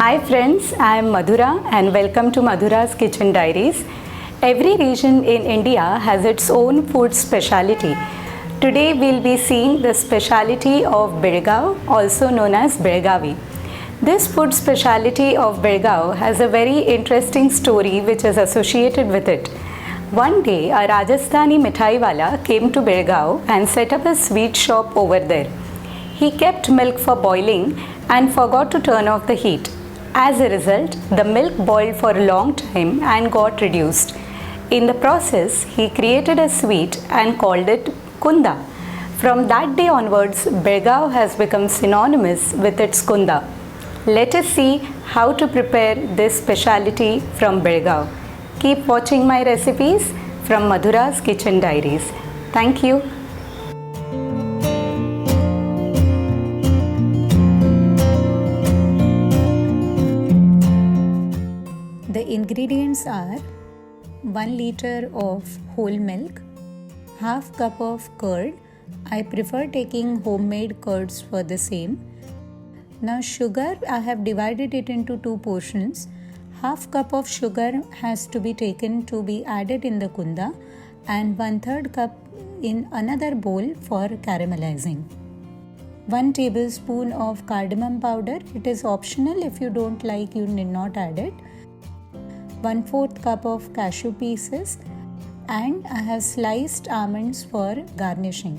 Hi friends, I am Madhura and welcome to Madhura's Kitchen Diaries. Every region in India has its own food speciality. Today we'll be seeing the speciality of Belgaum, also known as Belgavi. This food speciality of Belgaum has a very interesting story which is associated with it. One day a Rajasthani mithai wala came to Belgaum and set up a sweet shop over there. He kept milk for boiling and forgot to turn off the heat. As a result, the milk boiled for a long time and got reduced. In the process, he created a sweet and called it Kunda. From that day onwards, Belgaum has become synonymous with its Kunda. Let us see how to prepare this speciality from Belgaum. Keep watching my recipes from Madhura's Kitchen Diaries. Thank you. The ingredients are 1 liter of whole milk, half cup of curd. I prefer taking homemade curds for the same. Now sugar, I have divided it into 2 portions. Half cup of sugar has to be taken to be added in the kunda and 1/3 cup in another bowl for caramelizing. 1 tablespoon of cardamom powder. It is optional. If you don't like, you need not add it. 1/4 cup of cashew pieces, and I have sliced almonds for garnishing.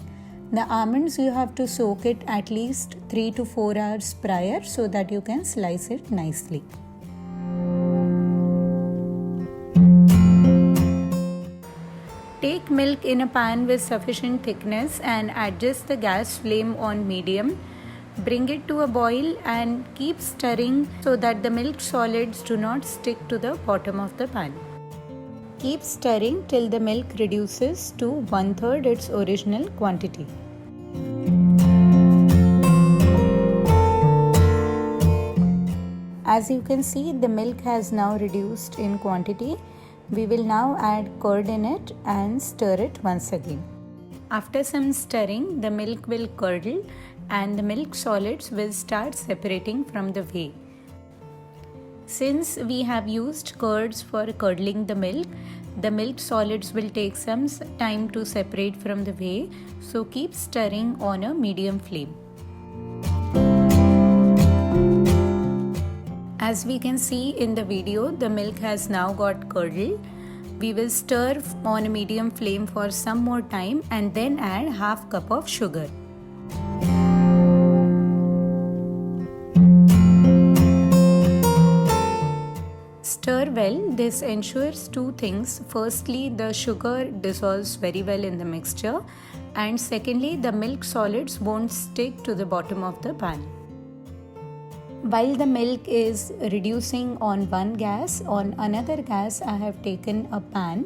The almonds you have to soak it at least 3 to 4 hours prior so that you can slice it nicely. Take milk in a pan with sufficient thickness and adjust the gas flame on medium. Bring it to a boil and keep stirring so that the milk solids do not stick to the bottom of the pan. Keep stirring till the milk reduces to 1/3 its original quantity. As you can see, the milk has now reduced in quantity. We will now add curd in it and stir it once again. After some stirring, the milk will curdle and the milk solids will start separating from the whey. Since we have used curds for curdling the milk solids will take some time to separate from the whey, so keep stirring on a medium flame. As we can see in the video, the milk has now got curdled. We will stir on a medium flame for some more time and then add half cup of sugar. Stir well. This ensures 2 things. Firstly, the sugar dissolves very well in the mixture, and secondly, the milk solids won't stick to the bottom of the pan. While the milk is reducing on one gas, on another gas I have taken a pan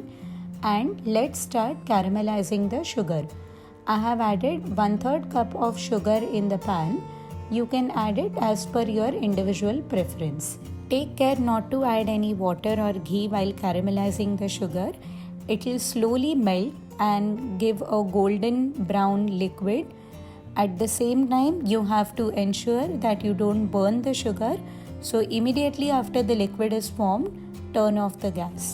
and let's start caramelizing the sugar. I have added 1/3 cup of sugar in the pan. You can add it as per your individual preference. Take care not to add any water or ghee while caramelizing the sugar. It will slowly melt and give a golden brown liquid. At the same time, you have to ensure that you don't burn the sugar. So immediately after the liquid is formed, turn off the gas.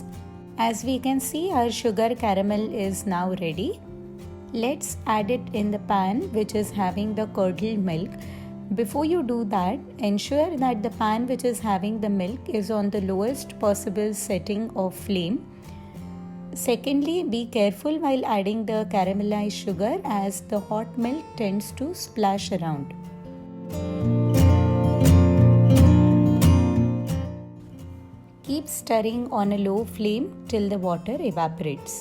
As we can see, our sugar caramel is now ready. Let's add it in the pan which is having the curdled milk. Before you do that, ensure that the pan which is having the milk is on the lowest possible setting of flame. Secondly, be careful while adding the caramelized sugar as the hot milk tends to splash around. Keep stirring on a low flame till the water evaporates.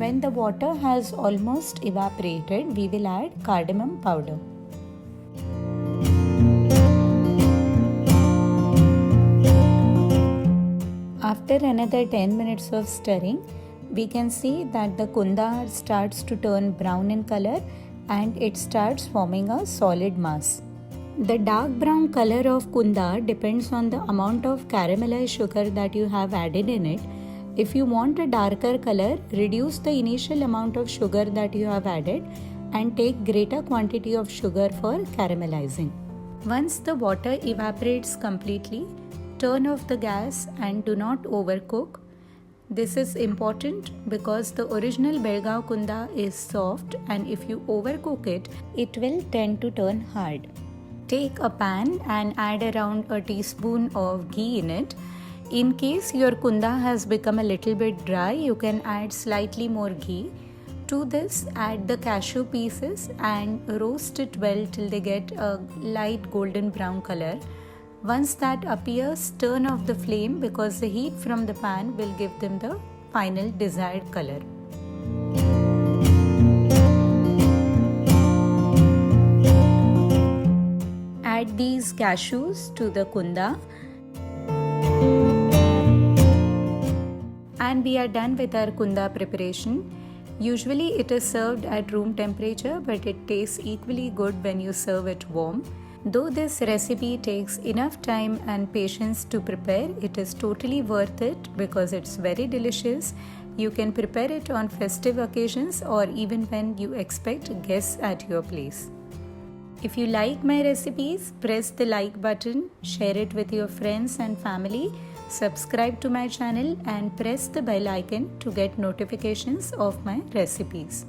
When the water has almost evaporated, we will add cardamom powder. After another 10 minutes of stirring, we can see that the kunda starts to turn brown in color and it starts forming a solid mass. The dark brown color of kunda depends on the amount of caramelized sugar that you have added in it. If you want a darker color, reduce the initial amount of sugar that you have added and take greater quantity of sugar for caramelizing. Once the water evaporates completely, turn off the gas and do not overcook. This is important because the original Belgaum Kunda is soft, and if you overcook it, it will tend to turn hard. Take a pan and add around a teaspoon of ghee in it. In case your kunda has become a little bit dry, you can add slightly more ghee. To this, add the cashew pieces and roast it well till they get a light golden brown color. Once that appears, turn off the flame because the heat from the pan will give them the final desired color. Add these cashews to the kunda. And we are done with our kunda preparation. Usually it is served at room temperature, but it tastes equally good when you serve it warm. Though this recipe takes enough time and patience to prepare, it is totally worth it because it's very delicious. You can prepare it on festive occasions or even when you expect guests at your place. If you like my recipes, press the like button, share it with your friends and family, subscribe to my channel and press the bell icon to get notifications of my recipes.